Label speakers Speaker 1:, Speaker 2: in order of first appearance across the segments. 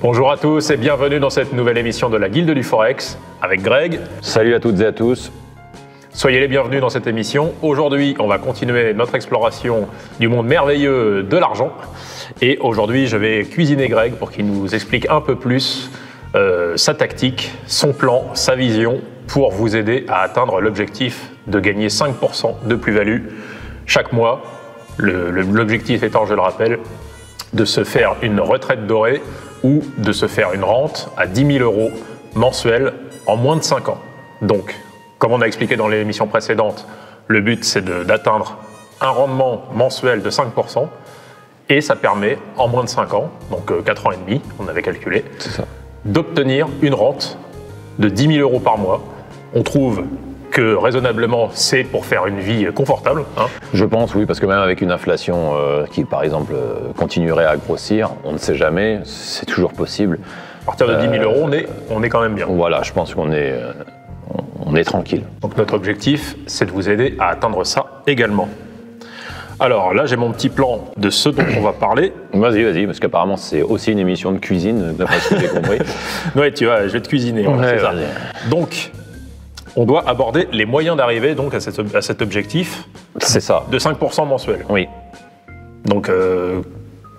Speaker 1: Bonjour à tous et bienvenue dans cette nouvelle émission de la Guilde du Forex avec Greg.
Speaker 2: Salut à toutes et à tous.
Speaker 1: Soyez les bienvenus dans cette émission. Aujourd'hui, on va continuer notre exploration du monde merveilleux de l'argent. Et aujourd'hui, je vais cuisiner Greg pour qu'il nous explique un peu plus sa tactique, son plan, sa vision pour vous aider à atteindre l'objectif de gagner 5% de plus-value chaque mois. L'objectif étant, je le rappelle, de se faire une retraite dorée ou de se faire une rente à 10 000 € mensuels en moins de 5 ans. Donc, comme on a expliqué dans l'émission précédente, le but c'est d'atteindre un rendement mensuel de 5% et ça permet en moins de 5 ans, donc 4 ans et demi, on avait calculé, d'obtenir une rente de 10 000 € par mois. On trouve que raisonnablement c'est pour faire une vie confortable.
Speaker 2: Je pense, oui, parce que même avec une inflation qui par exemple continuerait à grossir, on ne sait jamais, c'est toujours possible.
Speaker 1: À partir de 10 000 €, on est quand même bien.
Speaker 2: Voilà, je pense qu'on est, on est tranquille.
Speaker 1: Donc notre objectif, c'est de vous aider à atteindre ça également. Alors là, j'ai mon petit plan de ce dont on va parler.
Speaker 2: Vas-y, parce qu'apparemment c'est aussi une émission de cuisine, d'après ce que j'ai compris.
Speaker 1: Ouais, tu vois, je vais te cuisiner.
Speaker 2: Ouais,
Speaker 1: ça. Donc, on doit aborder les moyens d'arriver donc à cet objectif.
Speaker 2: C'est ça.
Speaker 1: De 5% mensuel.
Speaker 2: Oui.
Speaker 1: Donc,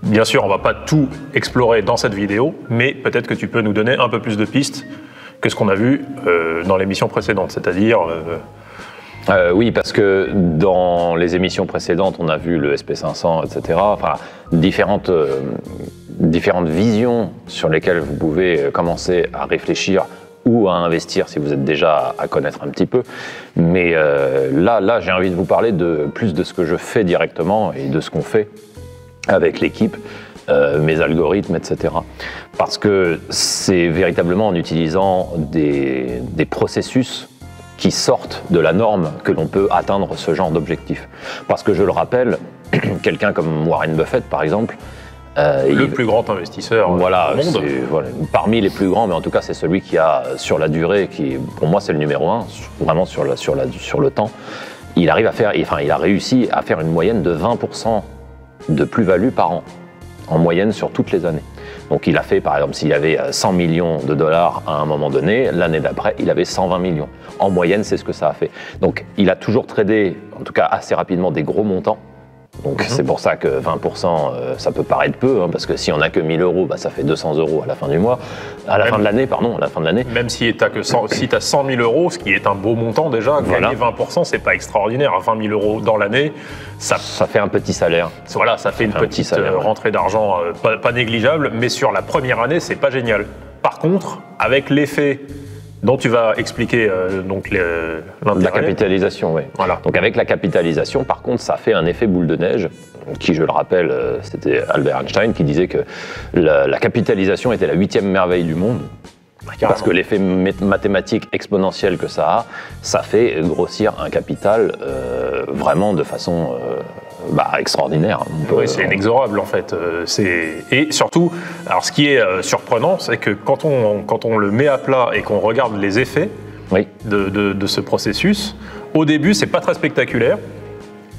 Speaker 1: bien sûr, on ne va pas tout explorer dans cette vidéo, mais peut-être que tu peux nous donner un peu plus de pistes que ce qu'on a vu dans l'émission précédente, c'est-à-dire...
Speaker 2: oui, parce que dans les émissions précédentes, on a vu le SP500, etc. Enfin, différentes visions sur lesquelles vous pouvez commencer à réfléchir ou à investir si vous êtes déjà à connaître un petit peu. Mais là, j'ai envie de vous parler plus de ce que je fais directement et de ce qu'on fait avec l'équipe, mes algorithmes, etc. Parce que c'est véritablement en utilisant des processus qui sortent de la norme que l'on peut atteindre ce genre d'objectif. Parce que je le rappelle, quelqu'un comme Warren Buffett, par exemple,
Speaker 1: le plus grand investisseur au monde.
Speaker 2: Voilà, parmi les plus grands, mais en tout cas c'est celui qui a sur la durée, qui pour moi c'est le numéro 1, vraiment sur le temps. Il a réussi à faire une moyenne de 20% de plus-value par an, en moyenne sur toutes les années. Donc il a fait, par exemple, s'il y avait 100 millions de dollars à un moment donné, l'année d'après, il avait 120 millions. En moyenne, c'est ce que ça a fait. Donc il a toujours tradé, en tout cas assez rapidement, des gros montants. Donc c'est pour ça que 20%, ça peut paraître peu, parce que si on n'a que 1 000 €, ça fait 200 € à la fin du mois, à la fin de l'année.
Speaker 1: Même si tu as 100 000 €, ce qui est un beau montant déjà, gagner 20%, c'est pas extraordinaire. À 20 000 € dans l'année, ça
Speaker 2: fait un petit salaire.
Speaker 1: Voilà, ça fait une petite rentrée d'argent pas négligeable, mais sur la première année, c'est pas génial. Par contre, avec l'effet dont tu vas expliquer l'intérêt.
Speaker 2: La capitalisation, oui.
Speaker 1: Voilà.
Speaker 2: Donc avec la capitalisation, par contre, ça fait un effet boule de neige, qui, je le rappelle, c'était Albert Einstein qui disait que la capitalisation était la 8e merveille du monde. Parce que l'effet mathématique exponentiel que ça fait grossir un capital vraiment de façon extraordinaire.
Speaker 1: Oui, c'est inexorable en fait. Et surtout, alors ce qui est surprenant, c'est que quand on le met à plat et qu'on regarde les effets de ce processus, au début, c'est pas très spectaculaire.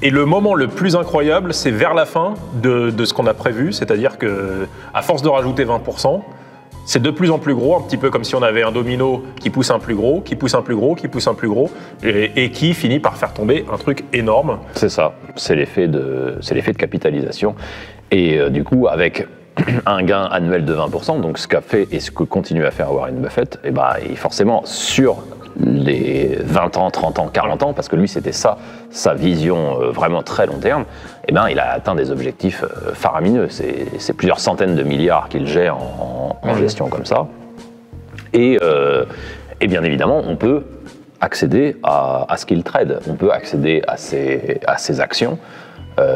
Speaker 1: Et le moment le plus incroyable, c'est vers la fin de ce qu'on a prévu, c'est-à-dire que à force de rajouter 20%, c'est de plus en plus gros, un petit peu comme si on avait un domino qui pousse un plus gros, qui pousse un plus gros, qui pousse un plus gros, et qui finit par faire tomber un truc énorme.
Speaker 2: C'est ça, c'est l'effet de capitalisation. Et du coup, avec un gain annuel de 20%, donc ce qu'a fait et ce que continue à faire Warren Buffett, et forcément sur les 20 ans, 30 ans, 40 ans, parce que lui c'était ça, sa vision vraiment très long terme, il a atteint des objectifs faramineux. C'est plusieurs centaines de milliards qu'il gère en gestion comme ça. Et bien évidemment, on peut accéder à ce qu'il trade, on peut accéder à ses actions.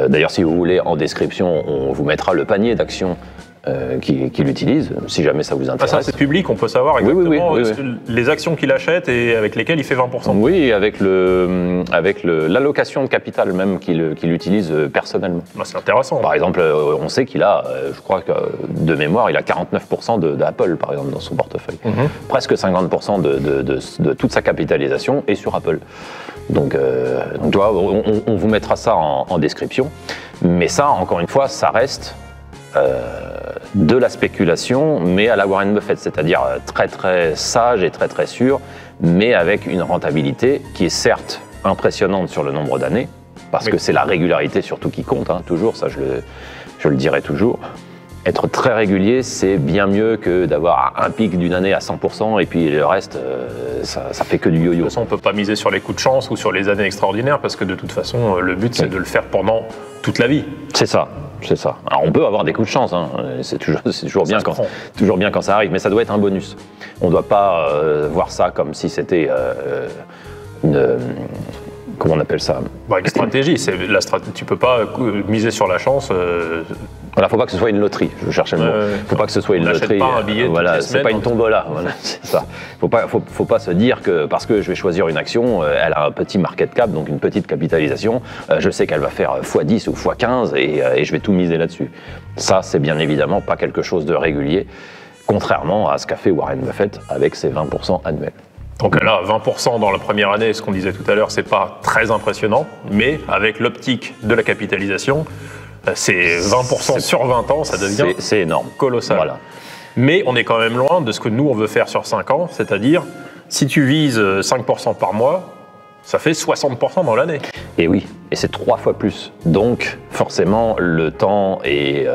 Speaker 2: D'ailleurs, si vous voulez, en description, on vous mettra le panier d'actions qu'il utilise, si jamais ça vous intéresse.
Speaker 1: Ça c'est public, on peut savoir exactement
Speaker 2: oui.
Speaker 1: les actions qu'il achète et avec lesquelles il fait 20%.
Speaker 2: Oui, avec l'allocation de capital même qu'il utilise personnellement.
Speaker 1: C'est intéressant.
Speaker 2: Par exemple, on sait qu'il a, je crois que de mémoire, il a 49% d'Apple par exemple dans son portefeuille. Presque 50% de toute sa capitalisation est sur Apple. Donc tu vois, on vous mettra ça en description. Mais ça, encore une fois, ça reste de la spéculation, mais à la Warren Buffett, c'est-à-dire très très sage et très très sûr, mais avec une rentabilité qui est certes impressionnante sur le nombre d'années, parce que c'est la régularité surtout qui compte, hein, toujours, ça je le dirai toujours. Être très régulier, c'est bien mieux que d'avoir un pic d'une année à 100% et puis le reste, ça fait que du yo-yo.
Speaker 1: De toute façon, on ne peut pas miser sur les coups de chance ou sur les années extraordinaires parce que de toute façon, le but, c'est de le faire pendant toute la vie.
Speaker 2: C'est ça, c'est ça. Alors on peut avoir des coups de chance, hein. C'est toujours bien quand ça arrive, mais ça doit être un bonus. On ne doit pas voir ça comme si c'était comment on appelle ça?
Speaker 1: Une stratégie. Tu ne peux pas miser sur la chance.
Speaker 2: Voilà, faut pas que ce soit une loterie. Je cherchais le mot. Faut pas que ce soit une loterie.
Speaker 1: Pas un billet.
Speaker 2: Voilà, c'est pas une tombola. Voilà, c'est ça. Faut pas se dire que parce que je vais choisir une action, elle a un petit market cap, donc une petite capitalisation. Je sais qu'elle va faire x10 ou x15 et je vais tout miser là-dessus. Ça, c'est bien évidemment pas quelque chose de régulier, contrairement à ce qu'a fait Warren Buffett avec ses 20% annuels.
Speaker 1: Donc là, 20% dans la première année, ce qu'on disait tout à l'heure, c'est pas très impressionnant, mais avec l'optique de la capitalisation, c'est 20% sur 20 ans, ça devient
Speaker 2: c'est énorme,
Speaker 1: colossal.
Speaker 2: Voilà.
Speaker 1: Mais on est quand même loin de ce que nous, on veut faire sur 5 ans, c'est-à-dire, si tu vises 5% par mois, ça fait 60% dans l'année.
Speaker 2: Et oui, et c'est 3 fois plus. Donc, forcément, le temps et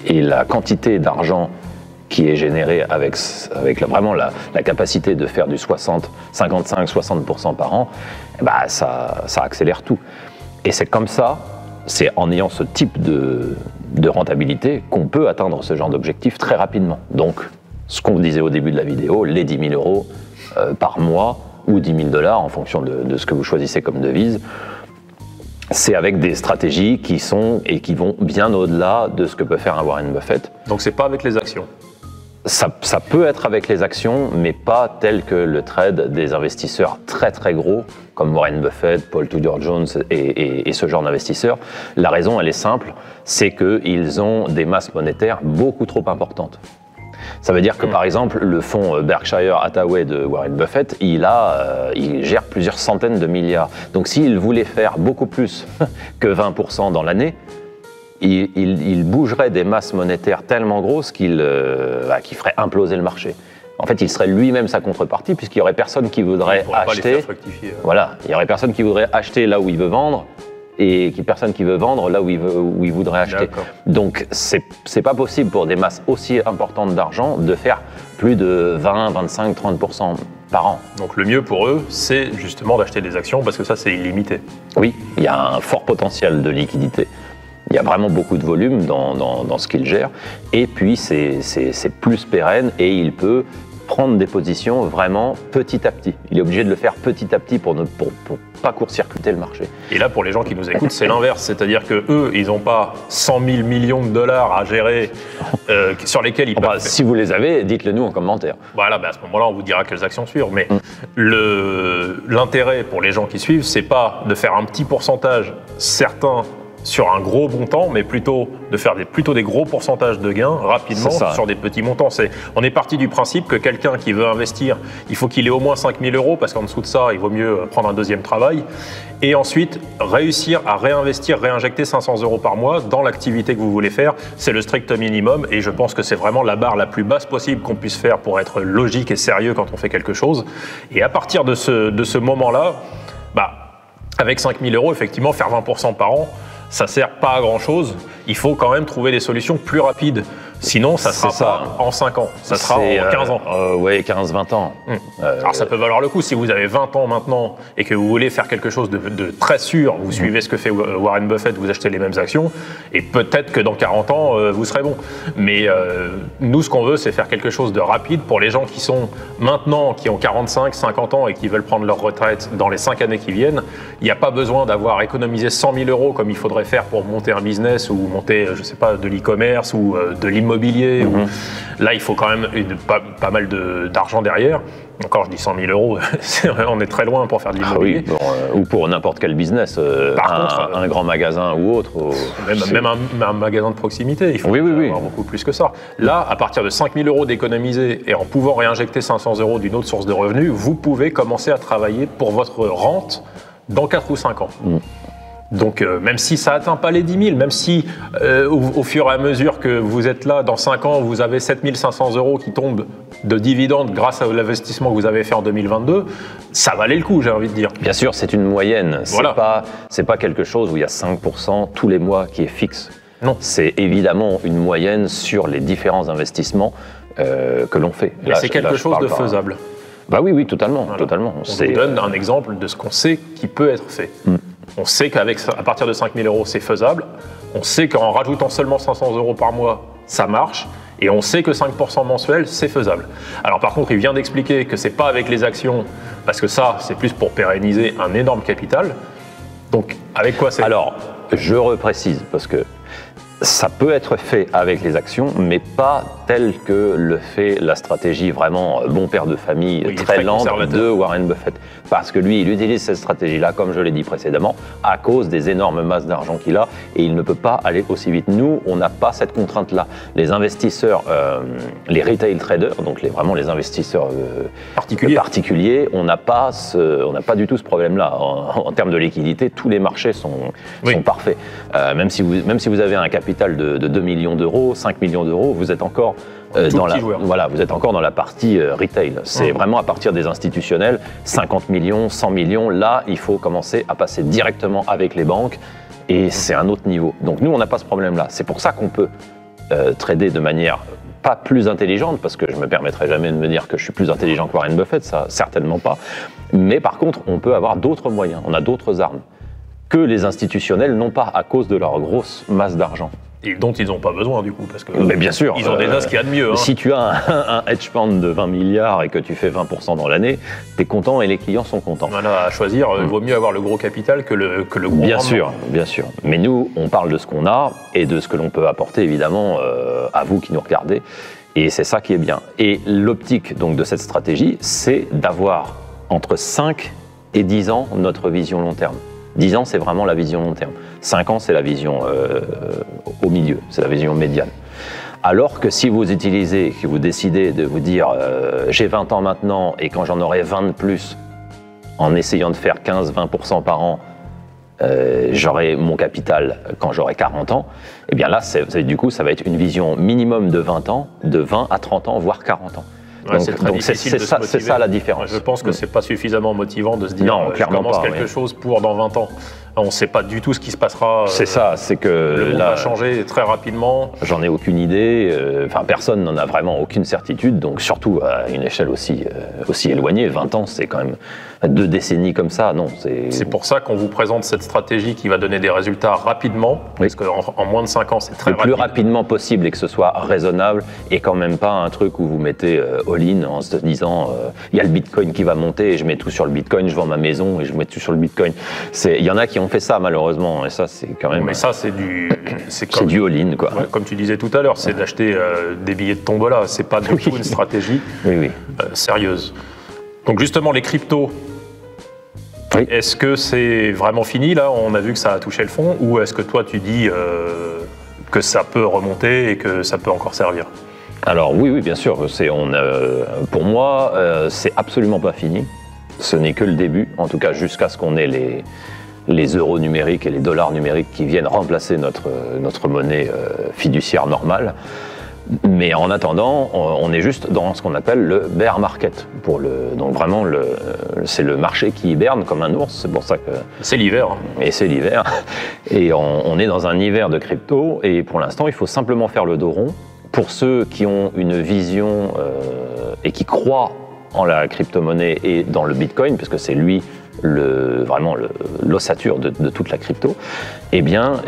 Speaker 2: la quantité d'argent qui est générée avec vraiment la capacité de faire du 55-60% par an, bah ça accélère tout. Et c'est comme ça, c'est en ayant ce type de rentabilité qu'on peut atteindre ce genre d'objectif très rapidement. Donc, ce qu'on disait au début de la vidéo, les 10 000 euros par mois ou 10 000 $ en fonction de ce que vous choisissez comme devise, c'est avec des stratégies qui vont bien au-delà de ce que peut faire un Warren Buffett.
Speaker 1: Donc c'est pas avec les actions.
Speaker 2: Ça peut être avec les actions, mais pas tel que le trade des investisseurs très très gros, comme Warren Buffett, Paul Tudor Jones et ce genre d'investisseurs. La raison, elle est simple, c'est qu'ils ont des masses monétaires beaucoup trop importantes. Ça veut dire que par exemple, le fonds Berkshire Hathaway de Warren Buffett, il gère plusieurs centaines de milliards. Donc s'il voulait faire beaucoup plus que 20% dans l'année, il bougerait des masses monétaires tellement grosses qu'il ferait imploser le marché. En fait, il serait lui-même sa contrepartie, puisqu'il n'y aurait personne qui voudrait acheter. Voilà, il n'y aurait personne qui voudrait acheter là où il veut vendre, et personne qui veut vendre là où il voudrait acheter. Donc, c'est pas possible pour des masses aussi importantes d'argent de faire plus de 20, 25, 30% par an.
Speaker 1: Donc, le mieux pour eux, c'est justement d'acheter des actions, parce que ça, c'est illimité.
Speaker 2: Oui, il y a un fort potentiel de liquidité. Il y a vraiment beaucoup de volume dans ce qu'il gère. Et puis, c'est plus pérenne et il peut prendre des positions vraiment petit à petit. Il est obligé de le faire petit à petit pour pas court-circuiter le marché.
Speaker 1: Et là, pour les gens qui nous écoutent, c'est l'inverse. C'est-à-dire qu'eux, ils n'ont pas 100 000 millions de dollars à gérer sur lesquels ils peuvent...
Speaker 2: Si vous les avez, dites-le nous en commentaire.
Speaker 1: Voilà, à ce moment-là, on vous dira quelles actions suivre. Mais l'intérêt pour les gens qui suivent, c'est pas de faire un petit pourcentage certain sur un gros montant, mais plutôt de faire des gros pourcentages de gains rapidement sur des petits montants. On est parti du principe que quelqu'un qui veut investir, il faut qu'il ait au moins 5 000 euros, parce qu'en dessous de ça, il vaut mieux prendre un deuxième travail, et ensuite réussir à réinjecter 500 euros par mois dans l'activité que vous voulez faire. C'est le strict minimum, et je pense que c'est vraiment la barre la plus basse possible qu'on puisse faire pour être logique et sérieux quand on fait quelque chose. Et à partir de ce moment-là, avec 5 000 euros, effectivement, faire 20% par an, ça sert pas à grand chose. Il faut quand même trouver des solutions plus rapides. Sinon, ça sera pas en 5 ans, ça sera en 15 ans.
Speaker 2: Oui, 15-20 ans.
Speaker 1: Alors ça peut valoir le coup. Si vous avez 20 ans maintenant et que vous voulez faire quelque chose de très sûr, vous suivez ce que fait Warren Buffett, vous achetez les mêmes actions, et peut-être que dans 40 ans, vous serez bon. Mais nous, ce qu'on veut, c'est faire quelque chose de rapide pour les gens qui sont maintenant, qui ont 45, 50 ans et qui veulent prendre leur retraite dans les 5 années qui viennent. Il n'y a pas besoin d'avoir économisé 100 000 euros comme il faudrait faire pour monter un business ou monter, je sais pas, de l'e-commerce ou de l'immobilier. Là, il faut quand même pas mal d'argent derrière. Encore, je dis 100 000 euros, on est très loin pour faire de l'immobilier.
Speaker 2: Ou pour n'importe quel business, un grand magasin ou autre.
Speaker 1: Même un magasin de proximité, il faut avoir beaucoup plus que ça. Là, à partir de 5 000 euros d'économiser et en pouvant réinjecter 500 euros d'une autre source de revenus, vous pouvez commencer à travailler pour votre rente dans 4 ou 5 ans. Donc même si ça atteint pas les 10 000, même si au fur et à mesure que vous êtes là, dans 5 ans, vous avez 7 500 € qui tombent de dividendes grâce à l'investissement que vous avez fait en 2022, ça valait le coup, j'ai envie de dire.
Speaker 2: Bien sûr, c'est une moyenne.
Speaker 1: Voilà.
Speaker 2: C'est pas quelque chose où il y a 5% tous les mois qui est fixe.
Speaker 1: Non.
Speaker 2: C'est évidemment une moyenne sur les différents investissements que l'on fait.
Speaker 1: Mais c'est quelque chose de faisable.
Speaker 2: Bah oui, totalement.
Speaker 1: Voilà.
Speaker 2: Totalement.
Speaker 1: On vous donne un exemple de ce qu'on sait qui peut être fait. On sait qu'à partir de 5 000 €, c'est faisable. On sait qu'en rajoutant seulement 500 € par mois, ça marche. Et on sait que 5% mensuel, c'est faisable. Alors par contre, il vient d'expliquer que c'est pas avec les actions, parce que ça, c'est plus pour pérenniser un énorme capital. Donc, avec quoi c'est?
Speaker 2: Alors, je reprécise, parce que ça peut être fait avec les actions, mais pas tel que le fait la stratégie vraiment bon père de famille, très lente de Warren Buffett. Parce que lui, il utilise cette stratégie-là, comme je l'ai dit précédemment, à cause des énormes masses d'argent qu'il a, et il ne peut pas aller aussi vite. Nous, on n'a pas cette contrainte-là. Les investisseurs, les retail traders, donc vraiment les investisseurs particuliers, on n'a pas du tout ce problème-là. En termes de liquidité, tous les marchés sont parfaits. Même si vous avez un capital de 2 millions d'euros, 5 millions d'euros, vous êtes encore vous êtes encore dans la partie retail. C'est vraiment à partir des institutionnels, 50 millions, 100 millions, là, il faut commencer à passer directement avec les banques et c'est un autre niveau. Donc nous, on n'a pas ce problème-là. C'est pour ça qu'on peut trader de manière pas plus intelligente, parce que je ne me permettrai jamais de me dire que je suis plus intelligent que Warren Buffett, ça, certainement pas. Mais par contre, on peut avoir d'autres moyens, on a d'autres armes que les institutionnels n'ont pas à cause de leur grosse masse d'argent.
Speaker 1: Et dont ils n'ont pas besoin du coup, parce que
Speaker 2: mais bien sûr,
Speaker 1: ils ont déjà ce qu'il y a de mieux.
Speaker 2: Si tu as un hedge fund de 20 milliards et que tu fais 20% dans l'année, tu es content et les clients sont contents.
Speaker 1: Voilà, à choisir, il vaut mieux avoir le gros capital que le gros
Speaker 2: bien
Speaker 1: rendement.
Speaker 2: sûr, bien sûr. Mais nous, on parle de ce qu'on a et de ce que l'on peut apporter évidemment à vous qui nous regardez. Et c'est ça qui est bien. Et l'optique donc de cette stratégie, c'est d'avoir entre 5 et 10 ans notre vision long terme. 10 ans, c'est vraiment la vision long terme. 5 ans, c'est la vision au milieu, c'est la vision médiane. Alors que si vous utilisez, que vous décidez de vous dire j'ai 20 ans maintenant et quand j'en aurai 20 de plus, en essayant de faire 15-20% par an, j'aurai mon capital quand j'aurai 40 ans, et bien là, du coup, ça va être une vision minimum de 20 ans, de 20 à 30 ans, voire 40 ans.
Speaker 1: Ouais, c'est ça
Speaker 2: la différence.
Speaker 1: Je pense que c'est pas suffisamment motivant de se dire je commence quelque chose pour dans 20 ans. On ne sait pas du tout ce qui se passera.
Speaker 2: C'est ça, c'est que
Speaker 1: le monde va changer très rapidement.
Speaker 2: J'en ai aucune idée. Enfin, personne n'en a vraiment aucune certitude. Donc, surtout à une échelle aussi éloignée, 20 ans, c'est quand même 2 décennies comme ça. Non,
Speaker 1: c'est pour ça qu'on vous présente cette stratégie qui va donner des résultats rapidement. Parce qu'en moins de 5 ans, c'est très rapide.
Speaker 2: Le plus rapidement possible et que ce soit raisonnable et quand même pas un truc où vous mettez all-in en se disant il y a le Bitcoin qui va monter et je mets tout sur le Bitcoin, je vends ma maison et je mets tout sur le Bitcoin. Il y en a qui ont fait ça malheureusement et ça c'est quand même.
Speaker 1: Mais ça c'est du
Speaker 2: all-in quoi.
Speaker 1: Ouais, comme tu disais tout à l'heure, c'est d'acheter des billets de tombola. C'est pas du tout une stratégie sérieuse. Donc justement les cryptos. Oui. Est-ce que c'est vraiment fini là? On a vu que ça a touché le fond, ou est-ce que toi tu dis que ça peut remonter et que ça peut encore servir?
Speaker 2: Alors oui, bien sûr. Pour moi, c'est absolument pas fini. Ce n'est que le début, en tout cas jusqu'à ce qu'on ait les euros numériques et les dollars numériques qui viennent remplacer notre monnaie fiduciaire normale. Mais en attendant, on est juste dans ce qu'on appelle le bear market. Donc vraiment, c'est le marché qui hiberne comme un ours. C'est pour ça que
Speaker 1: c'est l'hiver.
Speaker 2: Et c'est l'hiver. Et on est dans un hiver de crypto. Et pour l'instant, il faut simplement faire le dos rond. Pour ceux qui ont une vision et qui croient en la crypto-monnaie et dans le Bitcoin, parce que c'est lui vraiment l'ossature de toute la crypto, eh bien,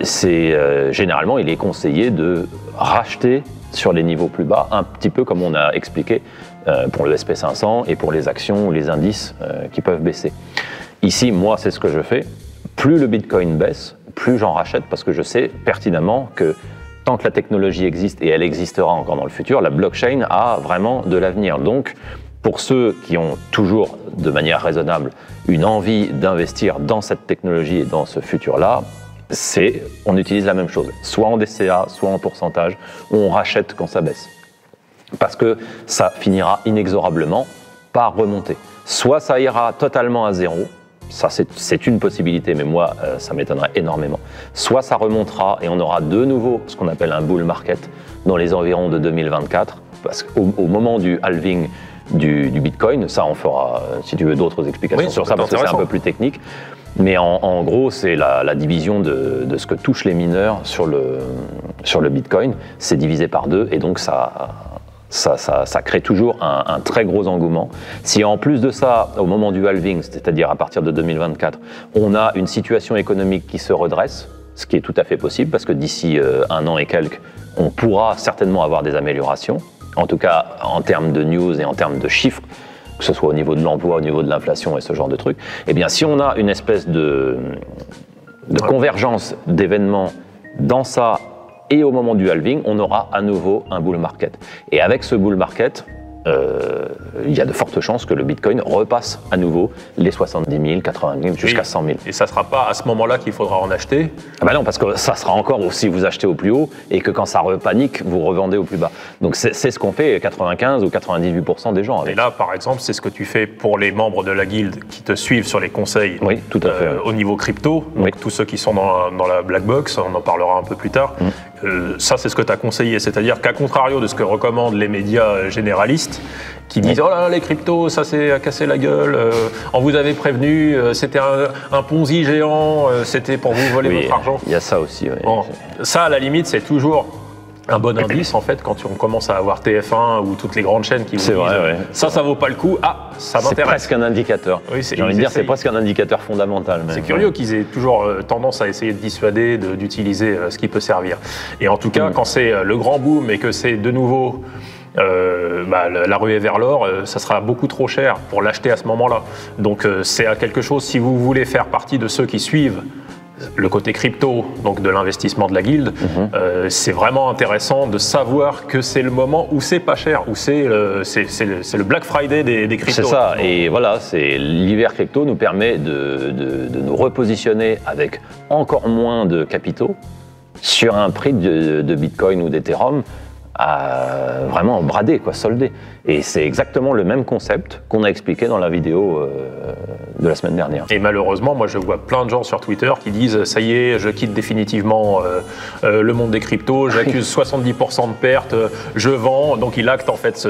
Speaker 2: généralement, il est conseillé de racheter sur les niveaux plus bas, un petit peu comme on a expliqué pour le SP500 et pour les actions ou les indices qui peuvent baisser. Ici, moi, c'est ce que je fais. Plus le Bitcoin baisse, plus j'en rachète, parce que je sais pertinemment que tant que la technologie existe, et elle existera encore dans le futur, la blockchain a vraiment de l'avenir. Donc, pour ceux qui ont toujours, de manière raisonnable, une envie d'investir dans cette technologie et dans ce futur-là, on utilise la même chose, soit en DCA, soit en pourcentage, on rachète quand ça baisse. Parce que ça finira inexorablement par remonter. Soit ça ira totalement à zéro, Ça, c'est une possibilité, mais moi, ça m'étonnerait énormément. Soit ça remontera et on aura de nouveau ce qu'on appelle un bull market dans les environs de 2024, parce qu'au moment du halving du Bitcoin, ça on fera, si tu veux, d'autres explications sur ça, parce que c'est un peu plus technique. Mais en gros, c'est la division de ce que touchent les mineurs sur le Bitcoin. C'est divisé par 2 et donc ça crée toujours un très gros engouement. Si en plus de ça, au moment du halving, c'est-à-dire à partir de 2024, on a une situation économique qui se redresse, ce qui est tout à fait possible, parce que d'ici 1 an et quelques, on pourra certainement avoir des améliorations, en tout cas en termes de news et en termes de chiffres, que ce soit au niveau de l'emploi, au niveau de l'inflation et ce genre de trucs. Eh bien, si on a une espèce de convergence d'événements dans ça et au moment du halving, on aura à nouveau un bull market. Et avec ce bull market, il y a de fortes chances que le Bitcoin repasse à nouveau les 70 000, 80 000, jusqu'à 100 000.
Speaker 1: Et ça ne sera pas à ce moment-là qu'il faudra en acheter?
Speaker 2: Ah ben non, parce que ça sera encore si vous achetez au plus haut et que quand ça repanique, vous revendez au plus bas. Donc c'est ce qu'on fait 95 ou 98% des gens. Avec.
Speaker 1: Et là, par exemple, c'est ce que tu fais pour les membres de la guilde qui te suivent sur les conseils
Speaker 2: tout à fait,
Speaker 1: au niveau crypto. Donc tous ceux qui sont dans la black box, on en parlera un peu plus tard. Ça, c'est ce que tu as conseillé. C'est-à-dire qu'à contrario de ce que recommandent les médias généralistes, qui disent « Oh là, les cryptos, ça c'est à casser la gueule, on vous avait prévenu, c'était un Ponzi géant, c'était pour vous voler votre argent. »
Speaker 2: Il y a ça aussi, oui.
Speaker 1: Bon, ça, à la limite, c'est toujours un bon indice, en fait, quand on commence à avoir TF1 ou toutes les grandes chaînes qui vous disent « Ça vaut pas le coup, ça m'intéresse. » C'est
Speaker 2: presque un indicateur.
Speaker 1: Oui,
Speaker 2: j'ai envie de dire, c'est presque un indicateur fondamental.
Speaker 1: C'est curieux qu'ils aient toujours tendance à essayer de dissuader, d'utiliser ce qui peut servir. Et en tout cas, quand c'est le grand boom et que c'est de nouveau la ruée vers l'or, ça sera beaucoup trop cher pour l'acheter à ce moment-là. Donc c'est quelque chose, si vous voulez faire partie de ceux qui suivent le côté crypto, donc de l'investissement de la guilde, c'est vraiment intéressant de savoir que c'est le moment où c'est pas cher, où c'est le Black Friday des cryptos.
Speaker 2: C'est ça, et voilà, l'hiver crypto nous permet de nous repositionner avec encore moins de capitaux sur un prix de Bitcoin ou d'Ethereum vraiment bradé, soldé. Et c'est exactement le même concept qu'on a expliqué dans la vidéo de la semaine dernière.
Speaker 1: Et malheureusement, moi je vois plein de gens sur Twitter qui disent « Ça y est, je quitte définitivement le monde des cryptos, j'accuse 70% de pertes, je vends ». Donc il acte en fait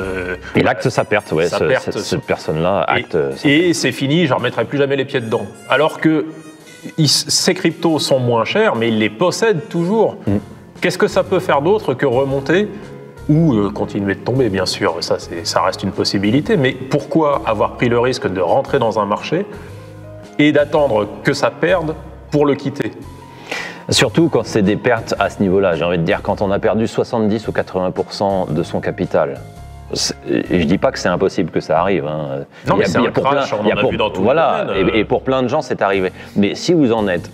Speaker 2: il acte sa perte, ouais, cette personne-là acte
Speaker 1: et c'est fini, je ne remettrai plus jamais les pieds dedans. Alors que ces cryptos sont moins chers, mais ils les possèdent toujours. Qu'est-ce que ça peut faire d'autre que remonter ou continuer de tomber, bien sûr, ça reste une possibilité, mais pourquoi avoir pris le risque de rentrer dans un marché et d'attendre que ça perde pour le quitter?
Speaker 2: Surtout quand c'est des pertes à ce niveau-là, j'ai envie de dire, quand on a perdu 70 ou 80% de son capital. Je dis pas que c'est impossible que ça arrive.
Speaker 1: Non, mais c'est un crash, on en a vu dans tout le domaine.
Speaker 2: Et pour plein de gens, c'est arrivé. Mais si vous en êtes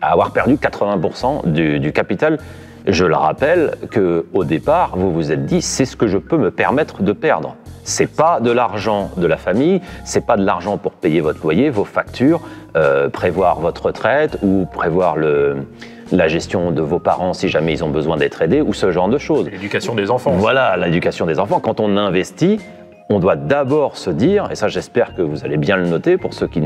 Speaker 2: à avoir perdu 80% du capital, je le rappelle qu'au départ, vous vous êtes dit, c'est ce que je peux me permettre de perdre. C'est pas de l'argent de la famille, c'est pas de l'argent pour payer votre loyer, vos factures, prévoir votre retraite ou prévoir la gestion de vos parents si jamais ils ont besoin d'être aidés ou ce genre de choses.
Speaker 1: L'éducation des enfants.
Speaker 2: Voilà, l'éducation des enfants. Quand on investit, on doit d'abord se dire, et ça j'espère que vous allez bien le noter pour ceux qui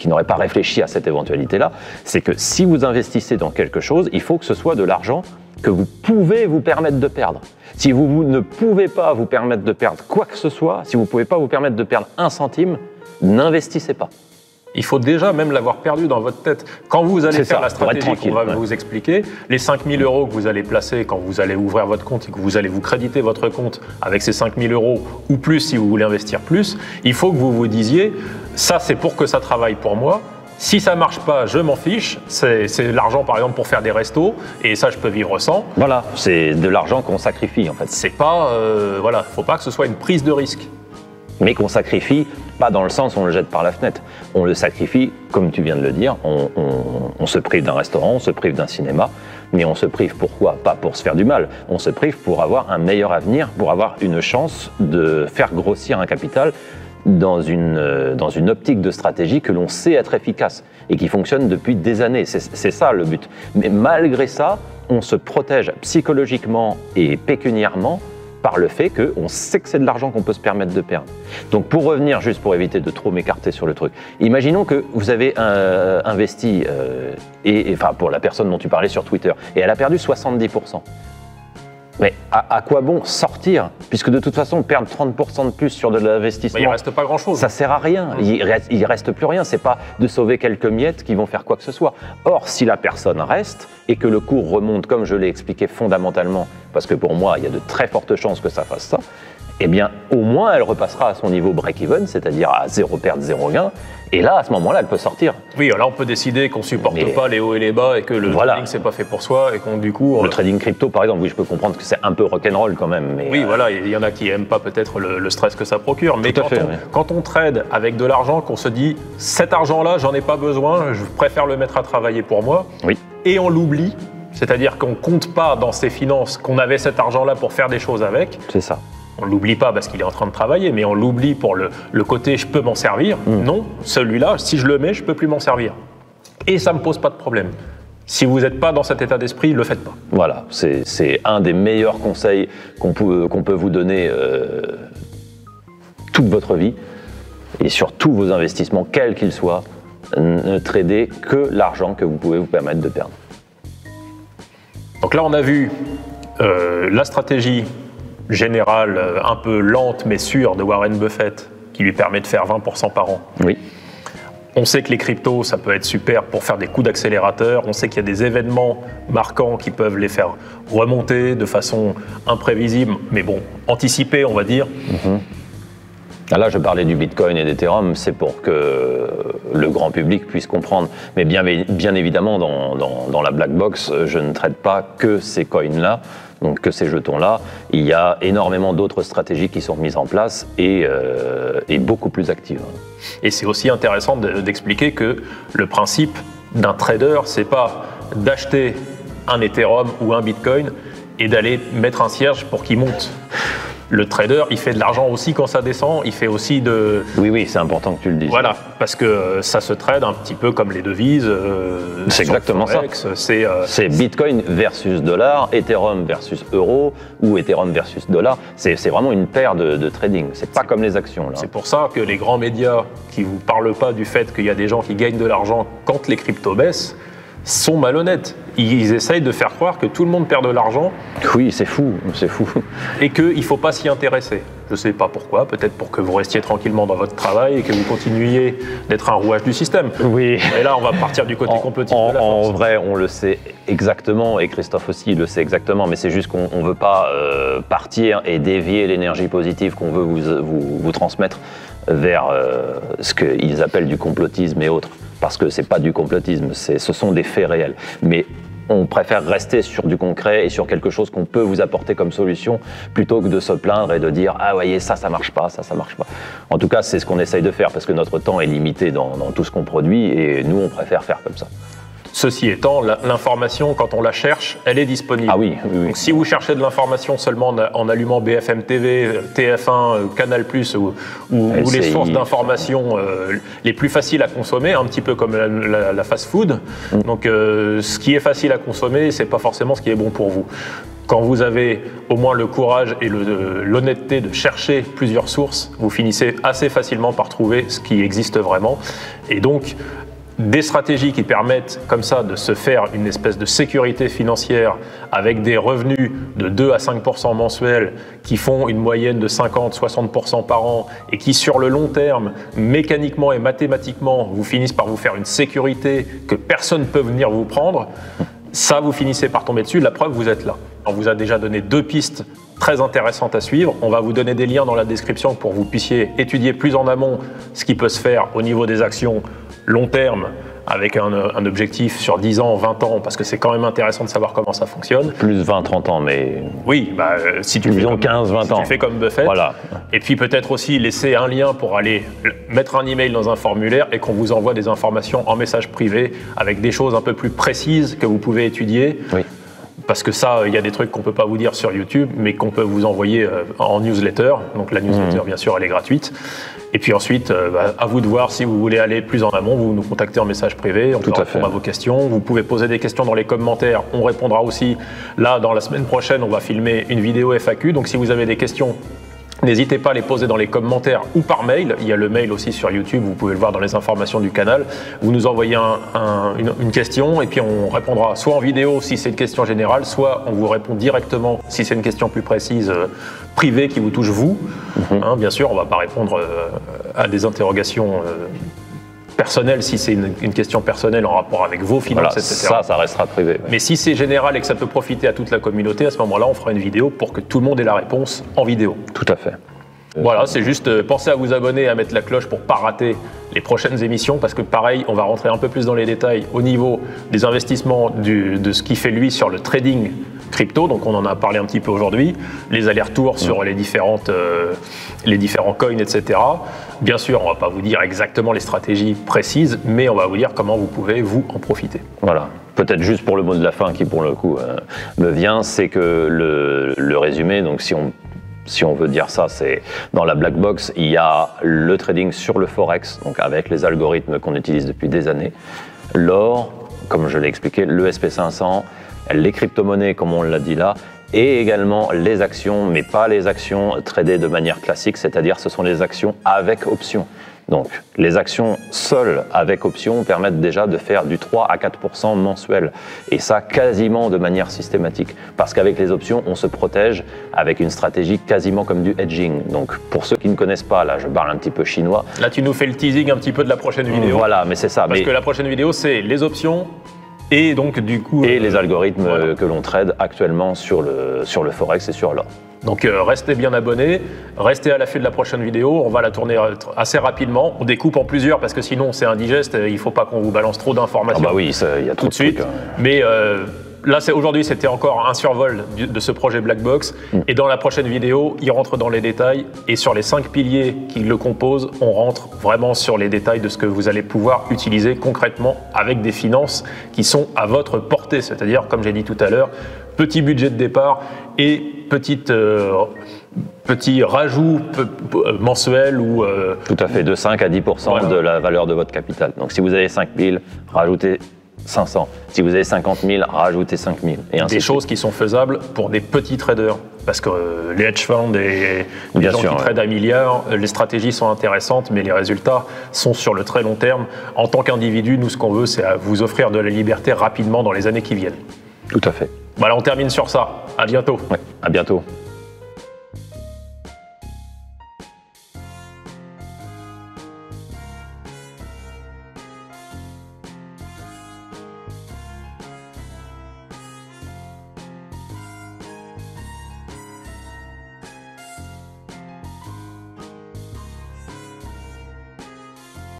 Speaker 2: n'auraient pas réfléchi à cette éventualité-là, c'est que si vous investissez dans quelque chose, il faut que ce soit de l'argent que vous pouvez vous permettre de perdre. Si vous ne pouvez pas vous permettre de perdre quoi que ce soit, si vous ne pouvez pas vous permettre de perdre 1 centime, n'investissez pas.
Speaker 1: Il faut déjà même l'avoir perdu dans votre tête. Quand vous allez faire la stratégie qu'on va vous expliquer, les 5 000 € que vous allez placer quand vous allez ouvrir votre compte et que vous allez vous créditer votre compte avec ces 5 000 € ou plus si vous voulez investir plus, il faut que vous vous disiez « ça c'est pour que ça travaille pour moi ». Si ça marche pas, je m'en fiche. C'est l'argent, par exemple, pour faire des restos, et ça, je peux vivre sans.
Speaker 2: Voilà, c'est de l'argent qu'on sacrifie, en fait.
Speaker 1: C'est pas, faut pas que ce soit une prise de risque.
Speaker 2: Mais qu'on sacrifie, pas dans le sens où on le jette par la fenêtre. On le sacrifie, comme tu viens de le dire, on se prive d'un restaurant, on se prive d'un cinéma, mais on se prive pourquoi? Pas pour se faire du mal, on se prive pour avoir un meilleur avenir, pour avoir une chance de faire grossir un capital dans une optique de stratégie que l'on sait être efficace et qui fonctionne depuis des années. C'est ça le but. Mais malgré ça, on se protège psychologiquement et pécuniairement par le fait qu'on sait que c'est de l'argent qu'on peut se permettre de perdre. Donc pour revenir, juste pour éviter de trop m'écarter sur le truc, imaginons que vous avez investi, enfin pour la personne dont tu parlais sur Twitter, et elle a perdu 70%. Mais à quoi bon sortir? Puisque de toute façon, perdre 30% de plus sur de l'investissement,
Speaker 1: il ne reste pas grand-chose.
Speaker 2: Ça sert à rien. Il reste plus rien. C'est pas de sauver quelques miettes qui vont faire quoi que ce soit. Or, si la personne reste et que le cours remonte, comme je l'ai expliqué fondamentalement, parce que pour moi, il y a de très fortes chances que ça fasse ça, eh bien, au moins, elle repassera à son niveau break-even, c'est-à-dire à 0 perte, 0 gain. Et là, à ce moment-là, elle peut sortir.
Speaker 1: Oui, là, on peut décider qu'on ne supporte pas les hauts et les bas et que le trading, c'est pas fait pour soi et qu'on, du coup...
Speaker 2: Le trading crypto, par exemple, oui, je peux comprendre que c'est un peu rock'n'roll quand même. Mais
Speaker 1: oui, voilà, il y en a qui n'aiment pas peut-être le stress que ça procure. Mais quand on trade avec de l'argent, qu'on se dit, cet argent-là, j'en ai pas besoin, je préfère le mettre à travailler pour moi, et on l'oublie, c'est-à-dire qu'on ne compte pas dans ses finances qu'on avait cet argent-là pour faire des choses avec.
Speaker 2: C'est ça.
Speaker 1: On ne l'oublie pas parce qu'il est en train de travailler, mais on l'oublie pour le côté « je peux m'en servir ». Non, celui-là, si je le mets, je ne peux plus m'en servir. Et ça ne me pose pas de problème. Si vous n'êtes pas dans cet état d'esprit, ne le faites pas.
Speaker 2: Voilà, c'est un des meilleurs conseils qu'on peut vous donner toute votre vie et sur tous vos investissements, quels qu'ils soient. Ne tradez que l'argent que vous pouvez vous permettre de perdre.
Speaker 1: Donc là, on a vu la stratégie générale, un peu lente mais sûre de Warren Buffett, qui lui permet de faire 20% par an.
Speaker 2: Oui.
Speaker 1: On sait que les cryptos, ça peut être super pour faire des coups d'accélérateur. On sait qu'il y a des événements marquants qui peuvent les faire remonter de façon imprévisible, mais bon, anticipée, on va dire.
Speaker 2: Là, je parlais du Bitcoin et d'Ethereum, c'est pour que le grand public puisse comprendre. Mais bien évidemment, dans la black box, je ne traite pas que ces coins-là, donc que ces jetons-là. Il y a énormément d'autres stratégies qui sont mises en place et beaucoup plus actives.
Speaker 1: Et c'est aussi intéressant d'expliquer que le principe d'un trader, c'est pas d'acheter un Ethereum ou un Bitcoin et d'aller mettre un cierge pour qu'il monte. Le trader, il fait de l'argent aussi quand ça descend, il fait aussi de...
Speaker 2: Oui, c'est important que tu le dises.
Speaker 1: Voilà, parce que ça se trade un petit peu comme les devises.
Speaker 2: C'est exactement
Speaker 1: Forex,
Speaker 2: ça. C'est Bitcoin versus dollar, Ethereum versus euro ou Ethereum versus dollar. C'est vraiment une paire de trading. C'est pas comme les actions.
Speaker 1: C'est pour ça que les grands médias qui vous parlent pas du fait qu'il y a des gens qui gagnent de l'argent quand les cryptos baissent, sont malhonnêtes. Ils essayent de faire croire que tout le monde perd de l'argent.
Speaker 2: Oui, c'est fou.
Speaker 1: Et qu'il ne faut pas s'y intéresser. Je ne sais pas pourquoi, peut-être pour que vous restiez tranquillement dans votre travail et que vous continuiez d'être un rouage du système.
Speaker 2: Oui.
Speaker 1: Et là, on va partir du côté complotif de la force.
Speaker 2: En vrai, on le sait exactement, et Christophe aussi il le sait exactement, mais c'est juste qu'on ne veut pas partir et dévier l'énergie positive qu'on veut vous transmettre vers ce qu'ils appellent du complotisme et autres. Parce que c'est pas du complotisme, ce sont des faits réels. Mais on préfère rester sur du concret et sur quelque chose qu'on peut vous apporter comme solution, plutôt que de se plaindre et de dire « Ah, voyez, ça marche pas, ça marche pas ». En tout cas, c'est ce qu'on essaye de faire, parce que notre temps est limité dans tout ce qu'on produit, et nous, on préfère faire comme ça.
Speaker 1: Ceci étant, l'information, quand on la cherche, elle est disponible.
Speaker 2: Ah oui.
Speaker 1: Donc, si vous cherchez de l'information seulement en allumant BFM TV, TF1, Canal+, ou les sources d'information les plus faciles à consommer, un petit peu comme la fast-food, donc ce qui est facile à consommer, c'est pas forcément ce qui est bon pour vous. Quand vous avez au moins le courage et l'honnêteté de chercher plusieurs sources, vous finissez assez facilement par trouver ce qui existe vraiment. Et donc, des stratégies qui permettent comme ça de se faire une espèce de sécurité financière avec des revenus de 2 à 5% mensuels qui font une moyenne de 50-60% par an et qui sur le long terme, mécaniquement et mathématiquement, vous finissent par vous faire une sécurité que personne ne peut venir vous prendre, ça vous finissez par tomber dessus, la preuve vous êtes là. On vous a déjà donné 2 pistes très intéressantes à suivre. On va vous donner des liens dans la description pour que vous puissiez étudier plus en amont ce qui peut se faire au niveau des actions long terme avec un objectif sur 10 ans, 20 ans, parce que c'est quand même intéressant de savoir comment ça fonctionne.
Speaker 2: Plus 20, 30 ans, mais...
Speaker 1: Oui, si tu fais comme,
Speaker 2: 15, 20 ans.
Speaker 1: Tu fais comme Buffett.
Speaker 2: Voilà.
Speaker 1: Et puis peut-être aussi laisser un lien pour aller mettre un email dans un formulaire et qu'on vous envoie des informations en message privé avec des choses un peu plus précises que vous pouvez étudier.
Speaker 2: Oui.
Speaker 1: parce que ça, il y a des trucs qu'on peut pas vous dire sur YouTube, mais qu'on peut vous envoyer en newsletter. Donc la newsletter, bien sûr, elle est gratuite. Et puis ensuite, à vous de voir si vous voulez aller plus en amont, vous nous contactez en message privé, on peut répondre à vos questions. Vous pouvez poser des questions dans les commentaires, on répondra aussi. Là, dans la semaine prochaine, on va filmer une vidéo FAQ. Donc si vous avez des questions, n'hésitez pas à les poser dans les commentaires ou par mail. Il y a le mail aussi sur YouTube, vous pouvez le voir dans les informations du canal. Vous nous envoyez une question et puis on répondra soit en vidéo si c'est une question générale, soit on vous répond directement si c'est une question plus précise, privée qui vous touche vous. Bien sûr, on ne va pas répondre à des interrogations personnel si c'est une question personnelle en rapport avec vos finances, etc.
Speaker 2: Ça restera privé. Ouais.
Speaker 1: Mais si c'est général et que ça peut profiter à toute la communauté, à ce moment-là, on fera une vidéo pour que tout le monde ait la réponse en vidéo.
Speaker 2: Tout à fait.
Speaker 1: Voilà, c'est juste pensez à vous abonner, à mettre la cloche pour ne pas rater les prochaines émissions, parce que pareil, on va rentrer un peu plus dans les détails au niveau des investissements, de ce qu'il fait lui sur le trading crypto, donc on en a parlé un petit peu aujourd'hui, les allers-retours sur les différents coins, etc. Bien sûr, on ne va pas vous dire exactement les stratégies précises, mais on va vous dire comment vous pouvez vous en profiter.
Speaker 2: Voilà. Peut-être juste pour le mot de la fin qui pour le coup me vient, c'est que le résumé, donc si on veut dire ça, c'est dans la black box, il y a le trading sur le forex, donc avec les algorithmes qu'on utilise depuis des années, l'or, comme je l'ai expliqué, le SP500, les crypto-monnaies, comme on l'a dit là, et également les actions, mais pas les actions tradées de manière classique, c'est-à-dire ce sont les actions avec option. Donc, les actions seules avec option permettent déjà de faire du 3 à 4% mensuel. Et ça, quasiment de manière systématique. Parce qu'avec les options, on se protège avec une stratégie quasiment comme du hedging. Donc, pour ceux qui ne connaissent pas, là, je parle un petit peu chinois.
Speaker 1: Là, tu nous fais le teasing un petit peu de la prochaine vidéo.
Speaker 2: Voilà, mais c'est ça.
Speaker 1: Parce que la prochaine vidéo, c'est les options et donc, du coup...
Speaker 2: Et les algorithmes que l'on trade actuellement sur le forex et sur l'or.
Speaker 1: Donc restez bien abonnés, restez à l'affût de la prochaine vidéo, on va la tourner assez rapidement, on découpe en plusieurs parce que sinon c'est indigeste, il ne faut pas qu'on vous balance trop d'informations.
Speaker 2: Ah bah oui, il y a
Speaker 1: tout de suite. Mais là aujourd'hui c'était encore un survol de ce projet Black Box et dans la prochaine vidéo il rentre dans les détails et sur les 5 piliers qui le composent, on rentre vraiment sur les détails de ce que vous allez pouvoir utiliser concrètement avec des finances qui sont à votre portée, c'est-à-dire comme j'ai dit tout à l'heure, petit budget de départ et petit rajout mensuel ou...
Speaker 2: Tout à fait, de 5 à 10% de la valeur de votre capital. Donc si vous avez 5 000, rajoutez 500. Si vous avez 50 000, rajoutez 5 000. Et ainsi
Speaker 1: des choses qui sont faisables pour des petits traders. Parce que les hedge funds et les gens qui tradent à milliards, les stratégies sont intéressantes, mais les résultats sont sur le très long terme. En tant qu'individu, nous, ce qu'on veut, c'est vous offrir de la liberté rapidement dans les années qui viennent.
Speaker 2: Tout à fait.
Speaker 1: Voilà, on termine sur ça. À bientôt.
Speaker 2: Ouais, à bientôt.